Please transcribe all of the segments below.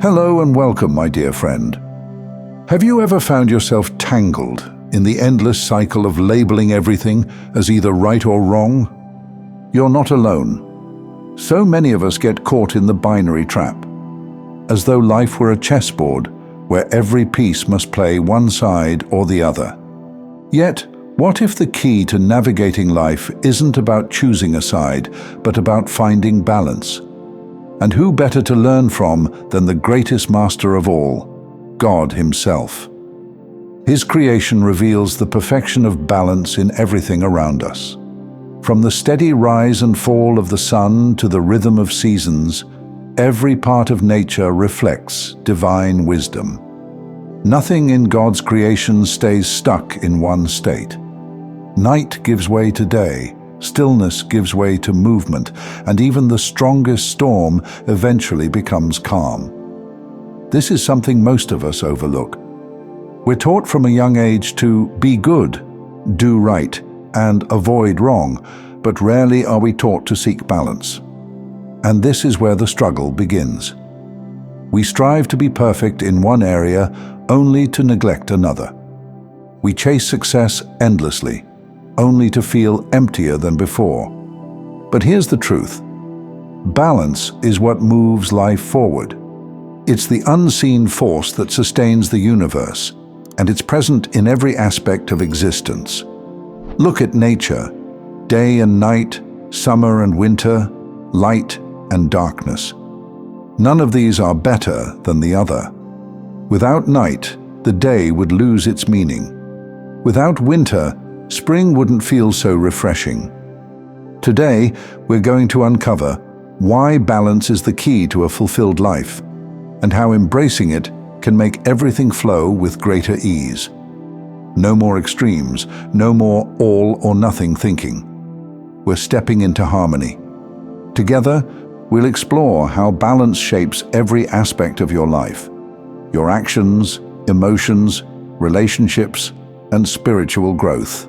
Hello and welcome, my dear friend. Have you ever found yourself tangled in the endless cycle of labeling everything as either right or wrong? You're not alone. So many of us get caught in the binary trap, as though life were a chessboard where every piece must play one side or the other. Yet, what if the key to navigating life isn't about choosing a side, but about finding balance? And who better to learn from than the greatest master of all, God Himself? His creation reveals the perfection of balance in everything around us. From the steady rise and fall of the sun to the rhythm of seasons, every part of nature reflects divine wisdom. Nothing in God's creation stays stuck in one state. Night gives way to day, stillness gives way to movement, and even the strongest storm eventually becomes calm. This is something most of us overlook. We're taught from a young age to be good, do right, and avoid wrong, but rarely are we taught to seek balance. And this is where the struggle begins. We strive to be perfect in one area only to neglect another. We chase success endlessly, only to feel emptier than before. But here's the truth. Balance is what moves life forward. It's the unseen force that sustains the universe, and it's present in every aspect of existence. Look at nature, day and night, summer and winter, light and darkness. None of these are better than the other. Without night, the day would lose its meaning. Without winter, spring wouldn't feel so refreshing. Today, we're going to uncover why balance is the key to a fulfilled life, and how embracing it can make everything flow with greater ease. No more extremes, no more all or nothing thinking. We're stepping into harmony. Together, we'll explore how balance shapes every aspect of your life, your actions, emotions, relationships, and spiritual growth.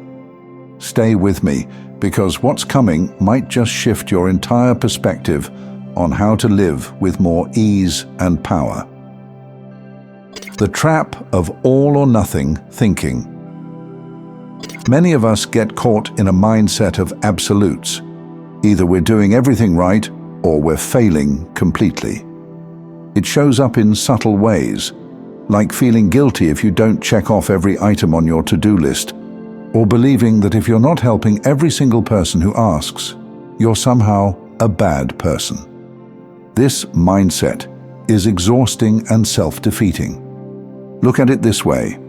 Stay with me, because what's coming might just shift your entire perspective on how to live with more ease and power. The trap of all or nothing thinking. Many of us get caught in a mindset of absolutes. Either we're doing everything right, or we're failing completely. It shows up in subtle ways, like feeling guilty if you don't check off every item on your to-do list, or believing that if you're not helping every single person who asks, you're somehow a bad person. This mindset is exhausting and self-defeating. Look at it this way.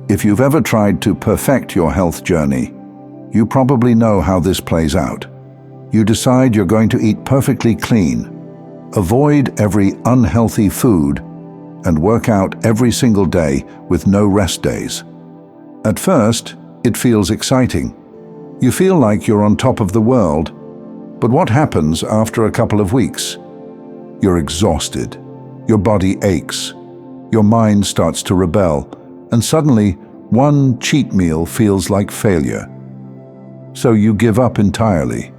If you've ever tried to perfect your health journey, you probably know how this plays out. You decide you're going to eat perfectly clean, avoid every unhealthy food, and work out every single day with no rest days. At first, it feels exciting. You feel like you're on top of the world, but what happens after a couple of weeks? You're exhausted, your body aches, your mind starts to rebel, and suddenly one cheat meal feels like failure. So you give up entirely.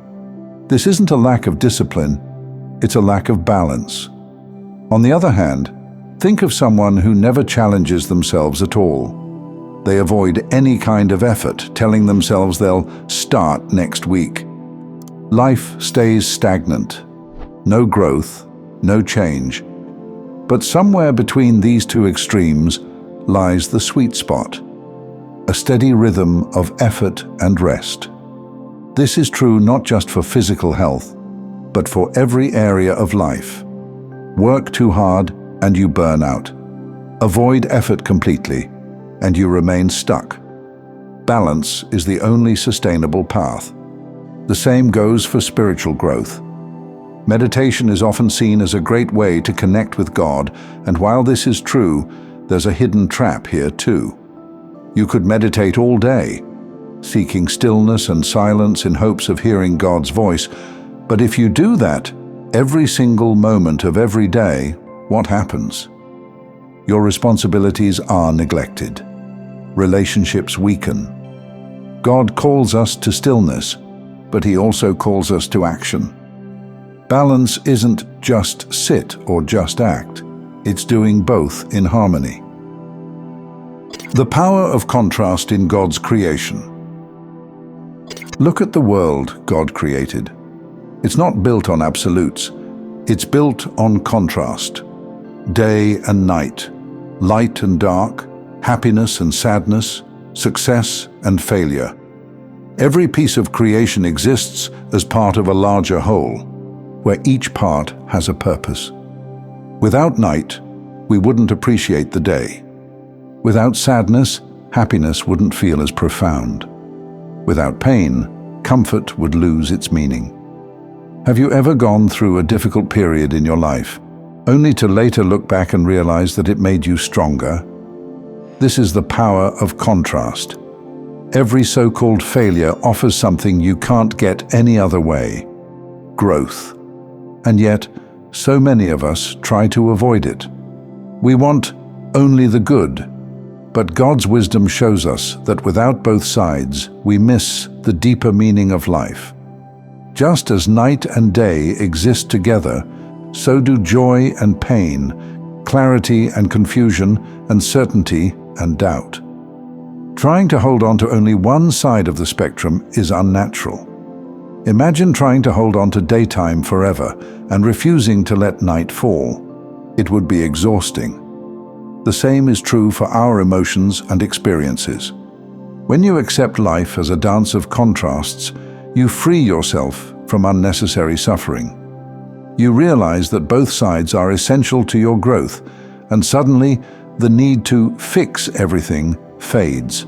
This isn't a lack of discipline, it's a lack of balance. On the other hand, think of someone who never challenges themselves at all. They avoid any kind of effort, telling themselves they'll start next week. Life stays stagnant. No growth, no change. But somewhere between these two extremes lies the sweet spot, a steady rhythm of effort and rest. This is true not just for physical health, but for every area of life. Work too hard and you burn out. Avoid effort completely, and you remain stuck. Balance is the only sustainable path. The same goes for spiritual growth. Meditation is often seen as a great way to connect with God, and while this is true, there's a hidden trap here too. You could meditate all day, seeking stillness and silence in hopes of hearing God's voice, but if you do that every single moment of every day, what happens? Your responsibilities are neglected. Relationships weaken. God calls us to stillness, but He also calls us to action. Balance isn't just sit or just act. It's doing both in harmony. The power of contrast in God's creation. Look at the world God created. It's not built on absolutes. It's built on contrast. Day and night, light and dark, happiness and sadness, success and failure. Every piece of creation exists as part of a larger whole, where each part has a purpose. Without night, we wouldn't appreciate the day. Without sadness, happiness wouldn't feel as profound. Without pain, comfort would lose its meaning. Have you ever gone through a difficult period in your life, only to later look back and realize that it made you stronger? This is the power of contrast. Every so-called failure offers something you can't get any other way: growth. And yet, so many of us try to avoid it. We want only the good, but God's wisdom shows us that without both sides, we miss the deeper meaning of life. Just as night and day exist together, so do joy and pain, clarity and confusion, uncertainty and doubt. Trying to hold on to only one side of the spectrum is unnatural. Imagine trying to hold on to daytime forever and refusing to let night fall. It would be exhausting. The same is true for our emotions and experiences. When you accept life as a dance of contrasts, you free yourself from unnecessary suffering. You realize that both sides are essential to your growth, and suddenly the need to fix everything fades.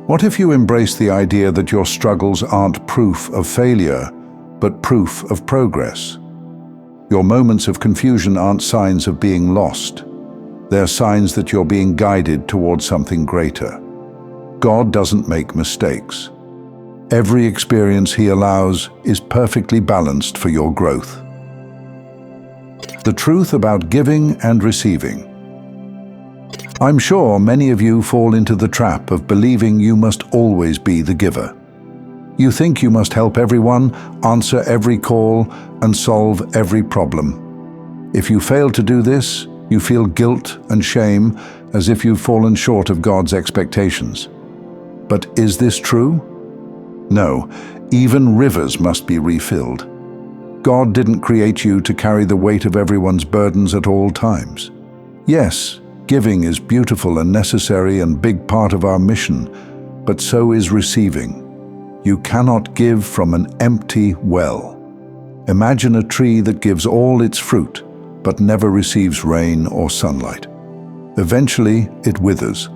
What if you embrace the idea that your struggles aren't proof of failure, but proof of progress? Your moments of confusion aren't signs of being lost. They're signs that you're being guided towards something greater. God doesn't make mistakes. Every experience He allows is perfectly balanced for your growth. The truth about giving and receiving. I'm sure many of you fall into the trap of believing you must always be the giver. You think you must help everyone, answer every call, and solve every problem. If you fail to do this, you feel guilt and shame, as if you've fallen short of God's expectations. But is this true? No, even rivers must be refilled. God didn't create you to carry the weight of everyone's burdens at all times. Yes, giving is beautiful and necessary and big part of our mission, but so is receiving. You cannot give from an empty well. Imagine a tree that gives all its fruit, but never receives rain or sunlight. Eventually, it withers.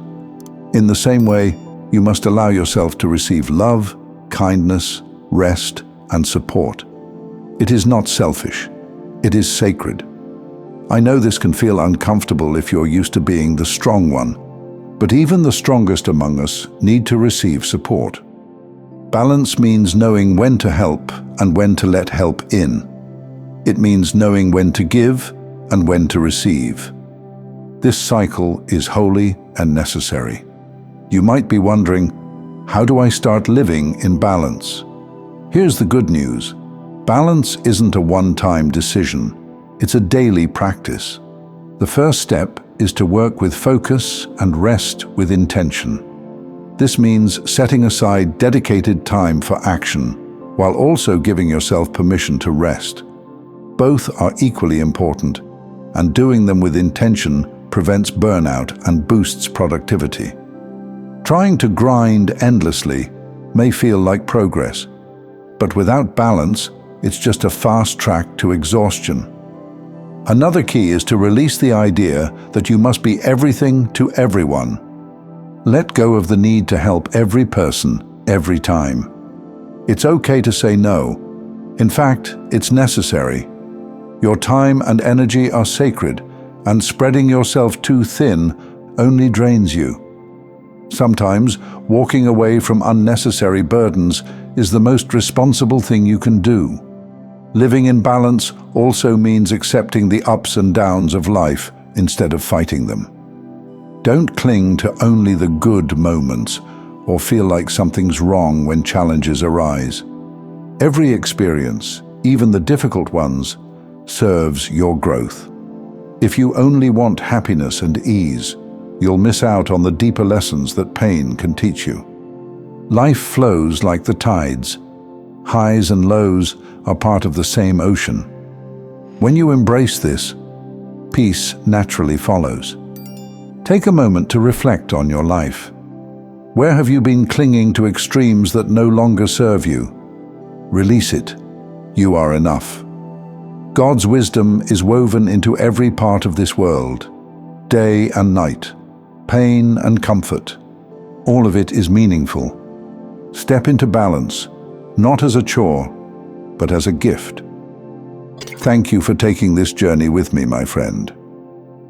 In the same way, you must allow yourself to receive love, kindness, rest, and support. It is not selfish. It is sacred. I know this can feel uncomfortable if you're used to being the strong one, but even the strongest among us need to receive support. Balance means knowing when to help and when to let help in. It means knowing when to give and when to receive. This cycle is holy and necessary. You might be wondering, how do I start living in balance? Here's the good news. Balance isn't a one-time decision. It's a daily practice. The first step is to work with focus and rest with intention. This means setting aside dedicated time for action, while also giving yourself permission to rest. Both are equally important, and doing them with intention prevents burnout and boosts productivity. Trying to grind endlessly may feel like progress, but without balance, it's just a fast track to exhaustion. Another key is to release the idea that you must be everything to everyone. Let go of the need to help every person, every time. It's okay to say no. In fact, it's necessary. Your time and energy are sacred, and spreading yourself too thin only drains you. Sometimes, walking away from unnecessary burdens is the most responsible thing you can do. Living in balance also means accepting the ups and downs of life instead of fighting them. Don't cling to only the good moments or feel like something's wrong when challenges arise. Every experience, even the difficult ones, serves your growth. If you only want happiness and ease, you'll miss out on the deeper lessons that pain can teach you. Life flows like the tides. Highs and lows are part of the same ocean. When you embrace this, peace naturally follows. Take a moment to reflect on your life. Where have you been clinging to extremes that no longer serve you? Release it. You are enough. God's wisdom is woven into every part of this world. Day and night, pain and comfort. All of it is meaningful. Step into balance, not as a chore, but as a gift. Thank you for taking this journey with me, my friend.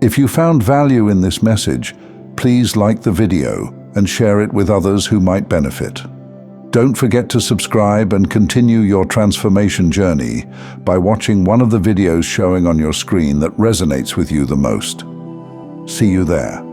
If you found value in this message, please like the video and share it with others who might benefit. Don't forget to subscribe and continue your transformation journey by watching one of the videos showing on your screen that resonates with you the most. See you there.